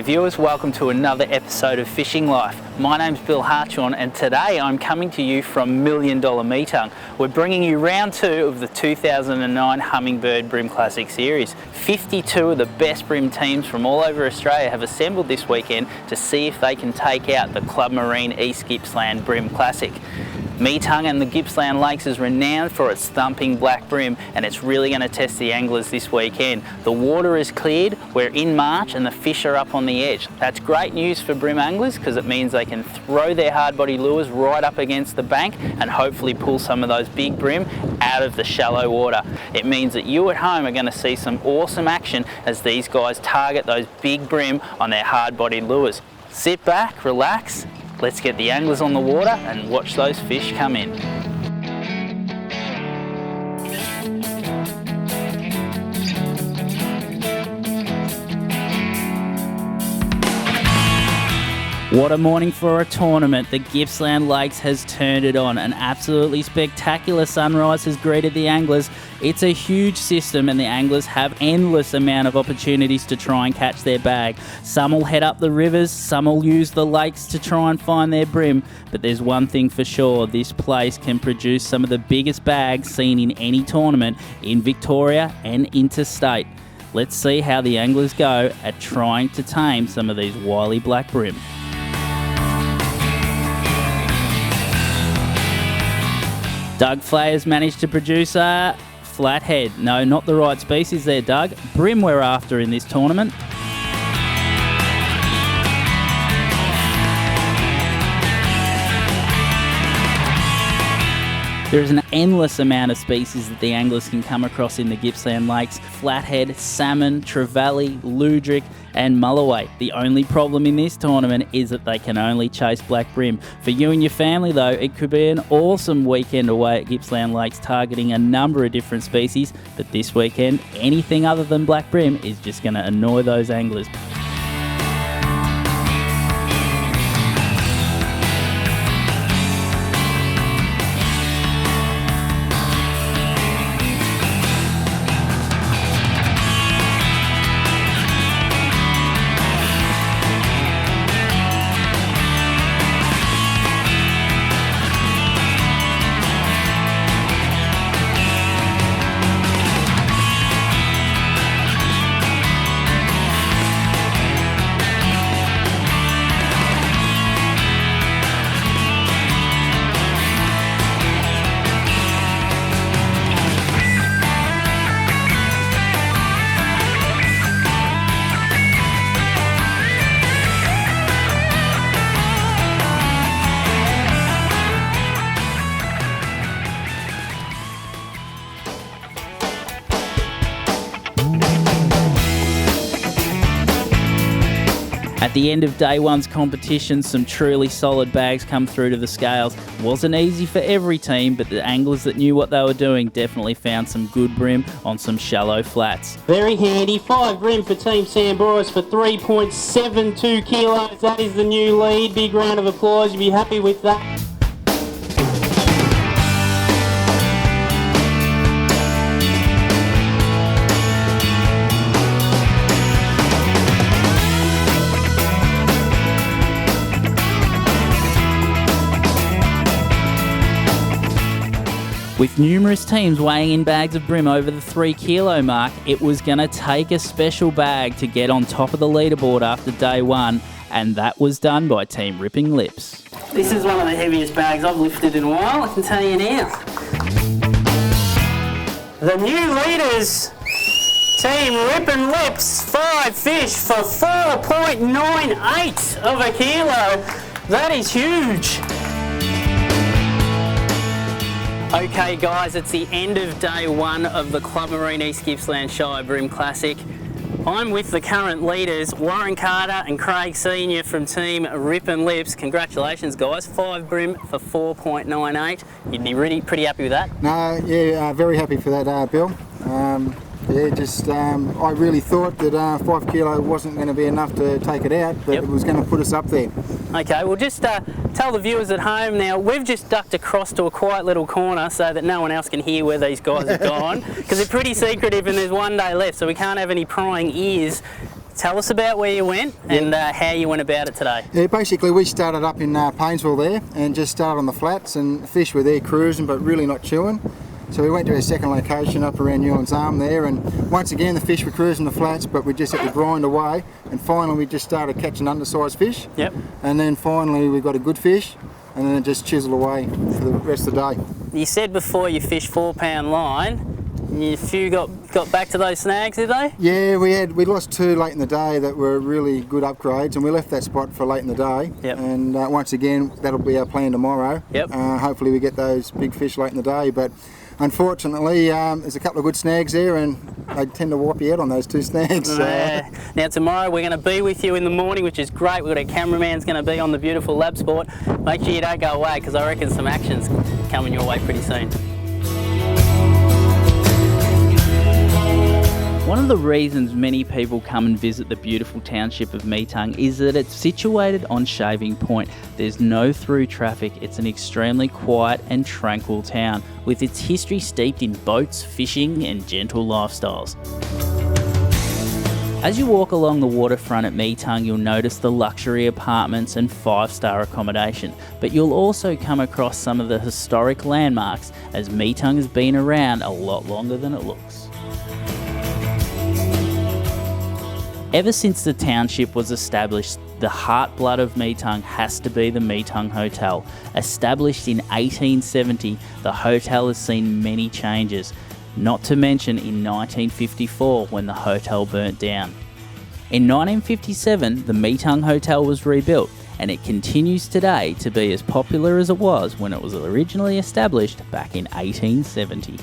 G'day viewers, welcome to another episode of Fishing Life. My name's Bill Hartshorn and today I'm coming to you from $1 Million Metung. We're bringing you round 2 of the 2009 Hummingbird Bream Classic series. 52 of the best bream teams from all over Australia have assembled this weekend to see if they can take out the Club Marine East Gippsland Bream Classic. Metung and the Gippsland Lakes is renowned for its thumping black bream, and it's really going to test the anglers this weekend. The water is cleared, we're in March and the fish are up on the edge. That's great news for bream anglers because it means they can throw their hard body lures right up against the bank and hopefully pull some of those big bream out of the shallow water. It means that you at home are going to see some awesome action as these guys target those big bream on their hard body lures. Sit back, relax. Let's get the anglers on the water and watch those fish come in. What a morning for a tournament. The Gippsland Lakes has turned it on. An absolutely spectacular sunrise has greeted the anglers. It's a huge system and the anglers have endless amount of opportunities to try and catch their bag. Some will head up the rivers, some will use the lakes to try and find their bream. But there's one thing for sure, this place can produce some of the biggest bags seen in any tournament in Victoria and interstate. Let's see how the anglers go at trying to tame some of these wily black bream. Doug Flayer's managed to produce a flathead. No, not the right species there, Doug. Bream we're after in this tournament. There is an endless amount of species that the anglers can come across in the Gippsland Lakes. Flathead, salmon, trevally, ludric and mulloway. The only problem in this tournament is that they can only chase black bream. For you and your family though, it could be an awesome weekend away at Gippsland Lakes targeting a number of different species, but this weekend anything other than black bream is just going to annoy those anglers. At the end of day one's competition, some truly solid bags come through to the scales. Wasn't easy for every team, but the anglers that knew what they were doing definitely found some good bream on some shallow flats. Very handy. 5 bream for Team Samboras for 3.72 kilos. That is the new lead. Big round of applause. You'll be happy with that. With numerous teams weighing in bags of bream over the 3 kilo mark, it was going to take a special bag to get on top of the leaderboard after day one, and that was done by Team Ripping Lips. This is one of the heaviest bags I've lifted in a while, I can tell you now. The new leaders, Team Ripping Lips, 5 fish for 4.98 of a kilo. That is huge. Okay guys, it's the end of day one of the Club Marine East Gippsland Shire Bream Classic. I'm with the current leaders, Warren Carter and Craig Senior from Team Rippin' Lips. Congratulations guys, 5 bream for 4.98. You'd be really pretty happy with that? No, yeah, very happy for that, Bill. I really thought that 5 kilo wasn't going to be enough to take it out, but it was going to put us up there. Okay, well just tell the viewers at home now, we've just ducked across to a quiet little corner so that no one else can hear where these guys have gone, because they're pretty secretive and there's one day left, so we can't have any prying ears. tell us about where you went and how you went about it today. Yeah, basically we started up in Paynesville there and just started on the flats, and fish were there cruising but really not chewing. So we went to our second location up around Ewan's Arm there, and once again the fish were cruising the flats, but we just had to grind away, and finally we just started catching undersized fish. Yep. And then finally we got a good fish, and then it just chiseled away for the rest of the day. You said before you fished 4-pound line. A few got back to those snags, did they? Yeah, we lost 2 late in the day that were really good upgrades, and we left that spot for late in the day. Yep. And once again, that'll be our plan tomorrow. Yep. Hopefully we get those big fish late in the day, but unfortunately there's a couple of good snags there, and they tend to wipe you out on those 2 snags. Now tomorrow we're going to be with you in the morning, which is great. We've got our cameraman's going to be on the beautiful lab sport. Make sure you don't go away, because I reckon some action's coming your way pretty soon. One of the reasons many people come and visit the beautiful township of Metung is that it's situated on Shaving Point. There's no through traffic. It's an extremely quiet and tranquil town with its history steeped in boats, fishing and gentle lifestyles. As you walk along the waterfront at Metung, you'll notice the luxury apartments and 5-star accommodation, but you'll also come across some of the historic landmarks, as Metung has been around a lot longer than it looks. Ever since the township was established, the heartblood of Metung has to be the Metung Hotel. Established in 1870, the hotel has seen many changes, not to mention in 1954 when the hotel burnt down. In 1957, the Metung Hotel was rebuilt, and it continues today to be as popular as it was when it was originally established back in 1870.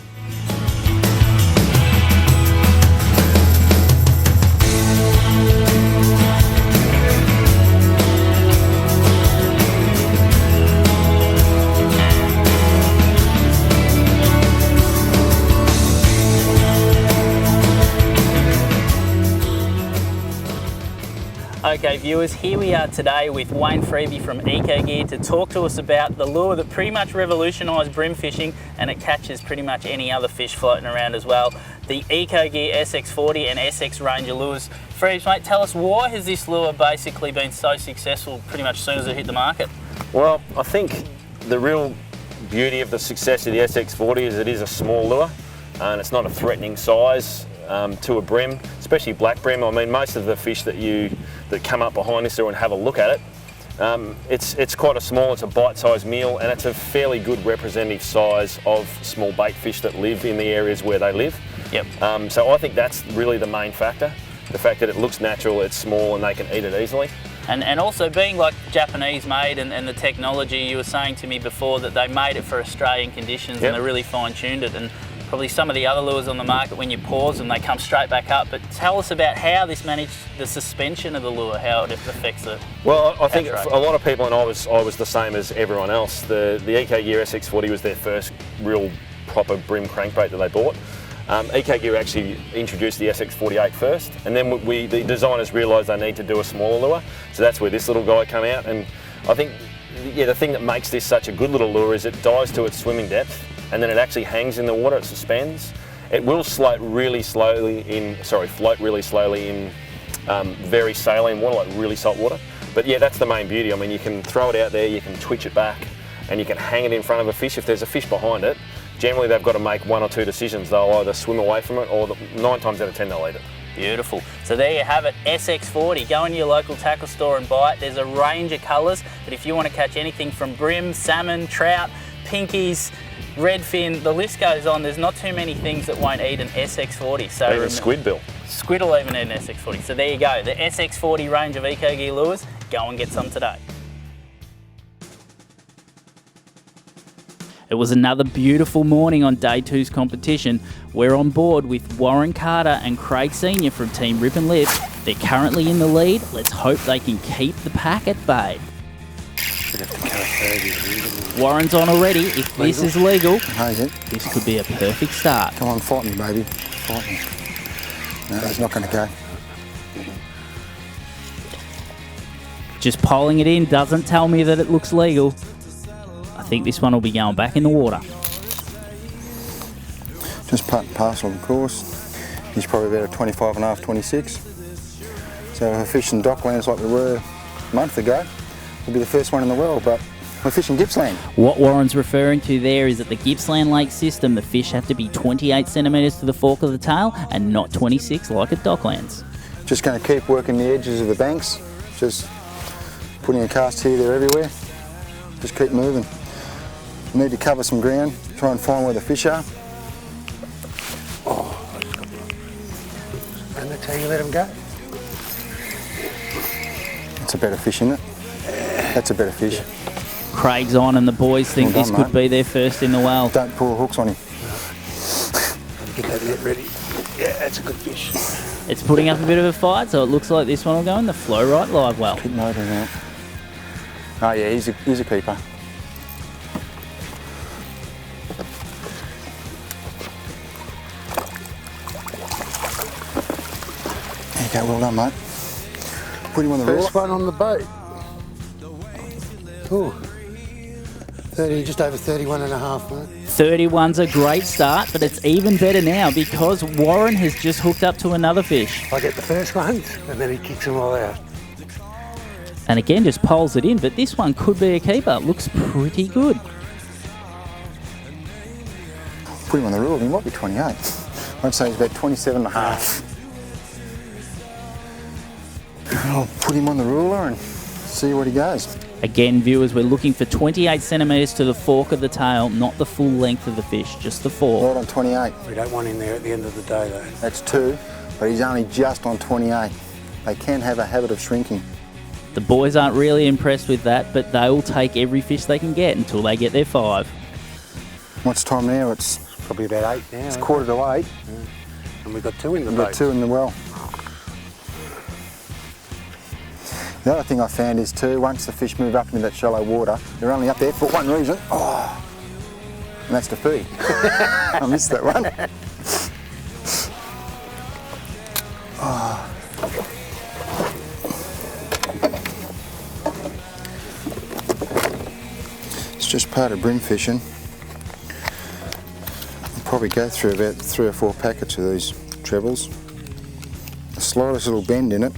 Okay viewers, here we are today with Wayne Freeby from Eco Gear to talk to us about the lure that pretty much revolutionised bream fishing, and it catches pretty much any other fish floating around as well. The Eco Gear SX40 and SX Ranger lures. Freebs, mate, tell us, why has this lure basically been so successful pretty much as soon as it hit the market? Well, I think the real beauty of the success of the SX40 is it is a small lure, and it's not a threatening size to a bream, especially black bream. I mean, most of the fish that come up behind this lure and have a look at it, it's quite a small, it's a bite-sized meal, and it's a fairly good representative size of small bait fish that live in the areas where they live. Yep. So I think that's really the main factor, the fact that it looks natural, it's small, and they can eat it easily. And also being like Japanese made and the technology, you were saying to me before that they made it for Australian conditions. Yep. And they really fine-tuned it. And probably some of the other lures on the market, when you pause them, they come straight back up. But tell us about how this managed the suspension of the lure, how it affects it. Well, I think a lot of people, and I was the same as everyone else, the Eco Gear SX40 was their first real proper bream crankbait that they bought. Eco Gear actually introduced the SX48 first, and then the designers realised they need to do a smaller lure, so that's where this little guy came out. And I think, yeah, the thing that makes this such a good little lure is it dives to its swimming depth, and then it actually hangs in the water, it suspends. It will float really slowly in very saline water, like really salt water. But yeah, that's the main beauty. I mean, you can throw it out there, you can twitch it back, and you can hang it in front of a fish. If there's a fish behind it, generally they've got to make 1 or 2 decisions. They'll either swim away from it, or 9 times out of 10 they'll eat it. Beautiful. So there you have it, SX40. Go into your local tackle store and buy it. There's a range of colours, but if you want to catch anything from bream, salmon, trout, pinkies, redfin, the list goes on. There's not too many things that won't eat an SX40. So even squid, Bill. Squid will even eat an SX40. So there you go, the SX40 range of Eco Gear lures. Go and get some today. It was another beautiful morning on Day 2's competition. We're on board with Warren Carter and Craig Senior from Team Rip and Lift. They're currently in the lead. Let's hope they can keep the pack at bay. Warren's on already. If this is legal, this could be a perfect start. Come on, fight me, baby. Fight me. No, it's not going to go. Just polling it in doesn't tell me that it looks legal. I think this one will be going back in the water. Just part and parcel, of course. He's probably about a 25 and a half, 26. So if we're fishing docklands like we were a month ago, we'll be the first one in the world, but we're fishing Gippsland. What Warren's referring to there is that the Gippsland lake system, the fish have to be 28 centimetres to the fork of the tail and not 26 like at docklands. Just going to keep working the edges of the banks, just putting a cast here, there, everywhere. Just keep moving. We need to cover some ground, try and find where the fish are. Oh, I just got one. And that's how you let them go. That's a better fish, isn't it? That's a better fish. Craig's on and the boys think Well done, this could mate. be their first in the well. Don't pull the hooks on him. Get that net ready. Yeah, that's a good fish. It's putting up a bit of a fight, so it looks like this one will go in the flow right live well. Keep noting that. Oh yeah, he's a keeper. There you go, well done, mate. Put him on the First ruler. one on the boat. Ooh. 30, just over 31 and a half, mate. 31's a great start, but it's even better now because Warren has just hooked up to another fish. I get the first ones and then he kicks them all out. And again, just poles it in, but this one could be a keeper. It looks pretty good. Put him on the ruler, he might be 28. I'd say he's about 27 and a half. I'll put him on the ruler and see what he goes. Again, viewers, we're looking for 28 centimetres to the fork of the tail, not the full length of the fish, just the fork. Right on 28. We don't want him there at the end of the day though. That's 2, but he's only just on 28. They can have a habit of shrinking. The boys aren't really impressed with that, but they will take every fish they can get until they get their 5. What's time now? It's Probably about 8 now. It's 7:45. And we've got 2 in the We've boat. got 2 in the well. The other thing I found is too, once the fish move up into that shallow water, they're only up there for one reason. Oh, and that's to feed. I missed that one. It's just part of brim fishing. I'll probably go through about 3 or 4 packets of these trebles. The slightest little bend in it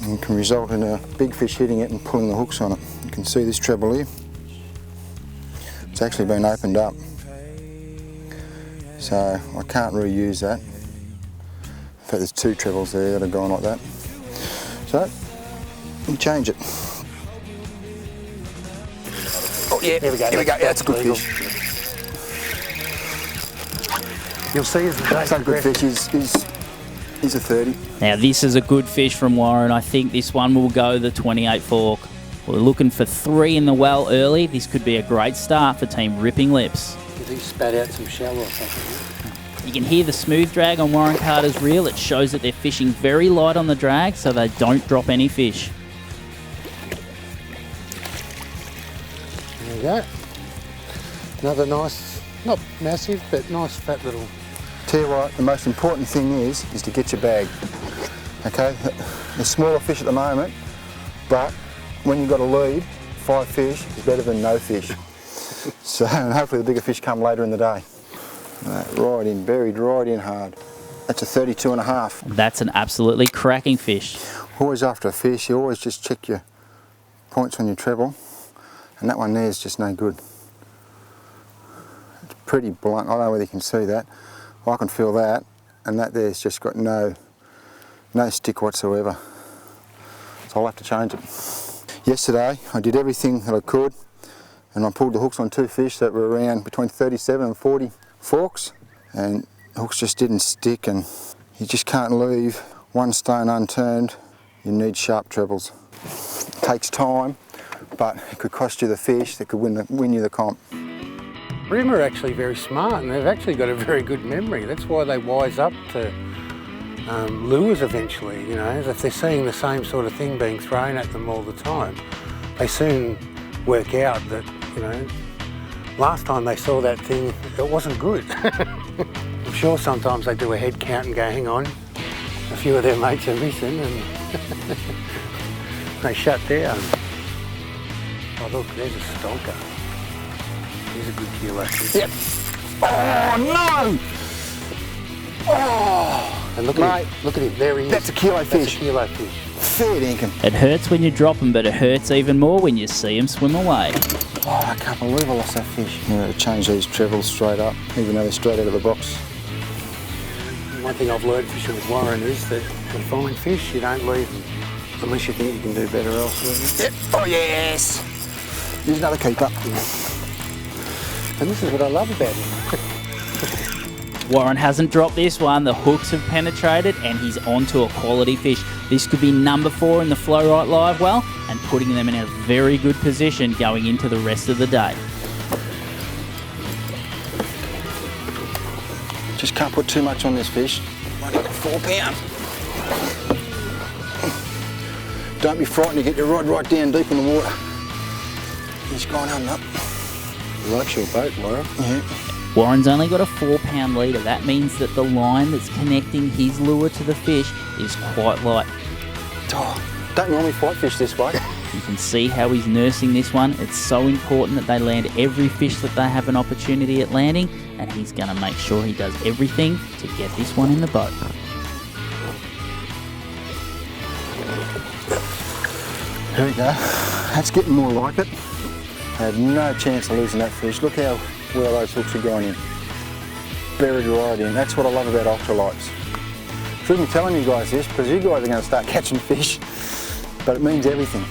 and can result in a big fish hitting it and pulling the hooks on it. You can see this treble here. It's actually been opened up. So I can't reuse that. In fact, there's 2 trebles there that are gone like that. So, we change it. Oh yeah, Here we go. Here we go. Yeah, that's a good Legal. fish. You'll see as the day That's a good progresses. fish. He's a 30. Now this is a good fish from Warren. I think this one will go the 28 fork. We're looking for 3 in the well early. This could be a great start for Team Ripping Lips. He spat out some shell or something. You can hear the smooth drag on Warren Carter's reel. It shows that they're fishing very light on the drag so they don't drop any fish. There you go. Another nice, not massive, but nice fat little. Tell you what, the most important thing is to get your bag. Okay, there's smaller fish at the moment, but when you've got to lead, 5 fish is better than no fish. So and hopefully the bigger fish come later in the day. Right in, buried right in hard. That's a 32 and a half. That's an absolutely cracking fish. Always after a fish, you always just check your points on your treble, and that one there is just no good. It's pretty blunt. I don't know whether you can see that. I can feel that, and that there's just got no stick whatsoever. So I'll have to change it. Yesterday I did everything that I could, and I pulled the hooks on 2 fish that were around between 37 and 40 forks, and the hooks just didn't stick, and you just can't leave one stone unturned. You need sharp trebles. It takes time, but it could cost you the fish that could win you the comp. Brim are actually very smart and they've actually got a very good memory. That's why they wise up to lures eventually, you know. If they're seeing the same sort of thing being thrown at them all the time, they soon work out that, you know, last time they saw that thing, it wasn't good. I'm sure sometimes they do a head count and go, hang on, a few of their mates are missing, and they shut down. Oh look, there's a stonker. He's a good kilo. Yep. Oh no! Oh! And look Mate, look at him, there he is. that's a kilo That's fish. a kilo fish. Fair dinkum. It hurts when you drop them, but it hurts even more when you see them swim away. Oh, I can't believe I lost that fish. I'm going to change these trebles straight up, even though they're straight out of the box. One thing I've learned fishing with Warren is that to find fish, you don't leave them unless you think you can do better elsewhere. Yep. Oh, yes. Here's another keeper. And this is what I love about him. Warren hasn't dropped this one, the hooks have penetrated and he's onto a quality fish. This could be number 4 in the Flow Right live well and putting them in a very good position going into the rest of the day. Just can't put too much on this fish. Might get a 4 pound. Don't be frightened to get your rod right down deep in the water. He's gone on up. You like your boat, Warren? Yeah. Warren's only got a 4-pound leader. That means that the line that's connecting his lure to the fish is quite light. Oh, don't normally fight fish this way. You can see how he's nursing this one. It's so important that they land every fish that they have an opportunity at landing, and he's going to make sure he does everything to get this one in the boat. Here we go. That's getting more like it. I had no chance of losing that fish. Look how well those hooks are going in. Buried right in. That's what I love about ultralights. Shouldn't be telling you guys this because you guys are going to start catching fish, but it means everything.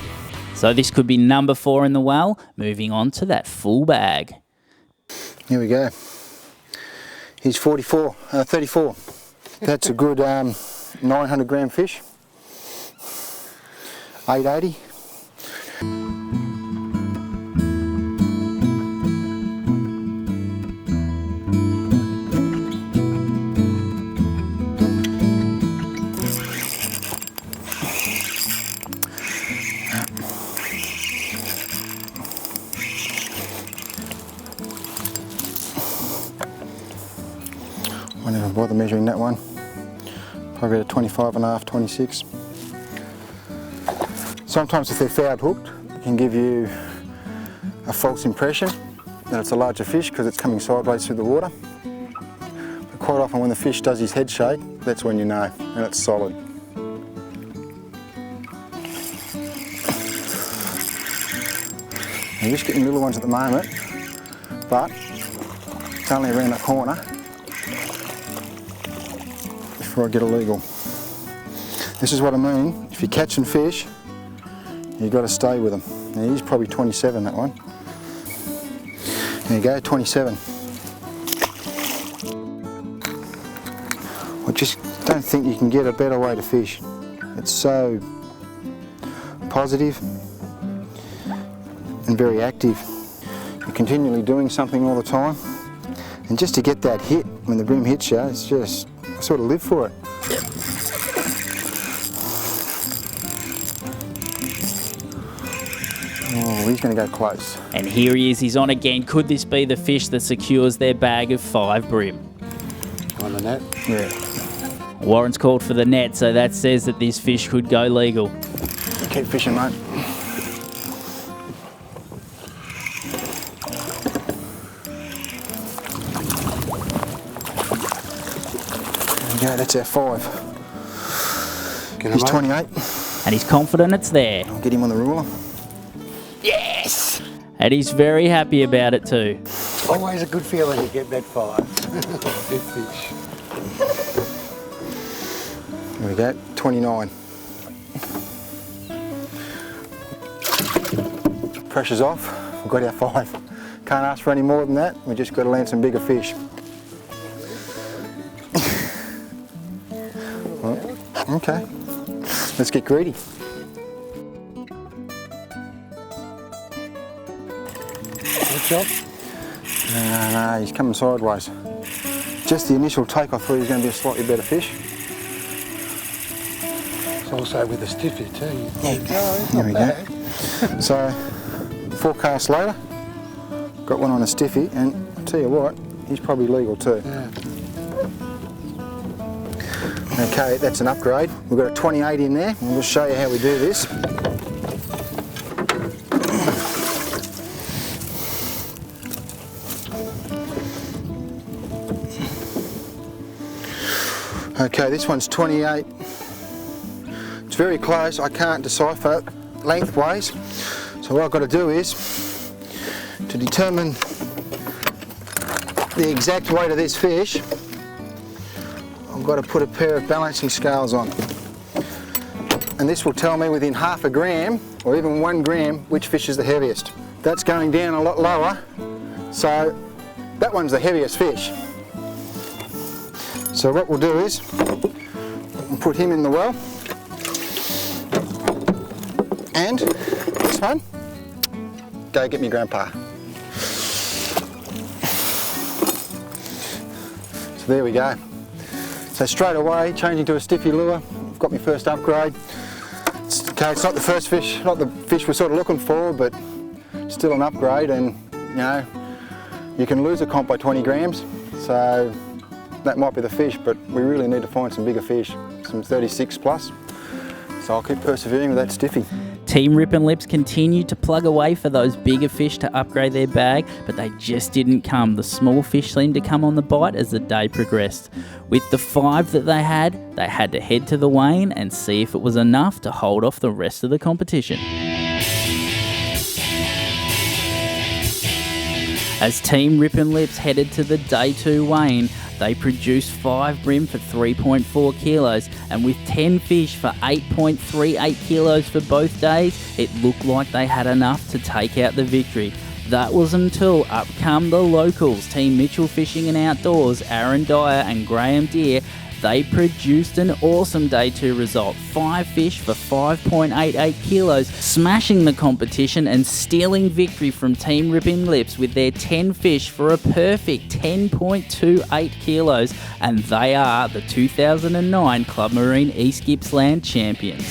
So this could be number 4 in the well. Moving on to that full bag. Here we go. He's 34. That's a good 900 gram fish. 880. Won't even bother measuring that one. Probably about a 25.5, 26. Sometimes if they're fouled hooked, it can give you a false impression that it's a larger fish because it's coming sideways through the water. But quite often when the fish does his head shake, that's when you know, and it's solid. I'm just getting little ones at the moment, but it's only around the corner before I get illegal. This is what I mean, if you're catching fish, you've got to stay with them. Now he's probably 27, that one. There you go, 27. I just don't think you can get a better way to fish. It's so positive and very active. You're continually doing something all the time. And just to get that hit, when the bream hits you, it's just, I sort of live for it. Oh, he's going to go close. And here he is, he's on again. Could this be the fish that secures their bag of 5 bream? On the net? Yeah. Warren's called for the net, so that says that this fish could go legal. Keep fishing, mate. There we go, that's our 5. He's 28. And he's confident it's there. I'll get him on the ruler. Yes! And he's very happy about it too. Always a good feeling to get that 5. Good fish. There we go, 29. Pressure's off, we've got our 5. Can't ask for any more than that, we've just got to land some bigger fish. Well, okay, let's get greedy. Good job. No, he's coming sideways. Just the initial take, I thought he was going to be a slightly better fish. It's also with a stiffy too. There we go. So, 4 casts later, got one on a stiffy, and I'll tell you what, he's probably legal too. Yeah. Okay, that's an upgrade. We've got a 28 in there, and we'll show you how we do this. Okay, this one's 28. It's very close, I can't decipher lengthways. So what I've got to do is, to determine the exact weight of this fish, I've got to put a pair of balancing scales on. And this will tell me within half a gram, or even 1 gram, which fish is the heaviest. That's going down a lot lower, so that one's the heaviest fish. So what we'll do is, we'll put him in the well. And this one, go get me grandpa. So there we go. So straight away, changing to a stiffy lure, I've got my first upgrade. Okay, it's not the first fish, not the fish we're sort of looking for, but still an upgrade, and you know, you can lose a comp by 20 grams, so that might be the fish, but we really need to find some bigger fish, some 36 plus. So I'll keep persevering with that stiffy. Team Rip and Lips continued to plug away for those bigger fish to upgrade their bag, but they just didn't come. The small fish seemed to come on the bite as the day progressed. With the 5 that they had to head to the weigh-in and see if it was enough to hold off the rest of the competition. As Team Rip and Lips headed to the Day 2 weigh-in, they produced 5 bream for 3.4 kilos, and with 10 fish for 8.38 kilos for both days, it looked like they had enough to take out the victory. That was until up come the locals, Team Mitchell Fishing and Outdoors, Aaron Dyer and Graham Deere. They produced an awesome Day 2 result, 5 fish for 5.88 kilos, smashing the competition and stealing victory from Team Rip and Lips with their 10 fish for a perfect 10.28 kilos, and they are the 2009 Club Marine East Gippsland champions.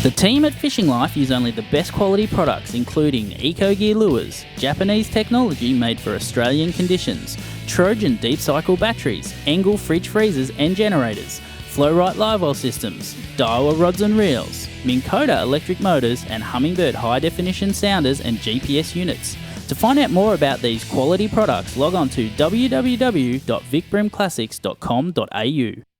The team at Fishing Life use only the best quality products, including Eco-Gear lures, Japanese technology made for Australian conditions, Trojan deep cycle batteries, Engel fridge freezers and generators, Flow-Right live oil systems, Daiwa rods and reels, Minn Kota electric motors, and Humminbird high definition sounders and GPS units. To find out more about these quality products, log on to www.vicbrimclassics.com.au.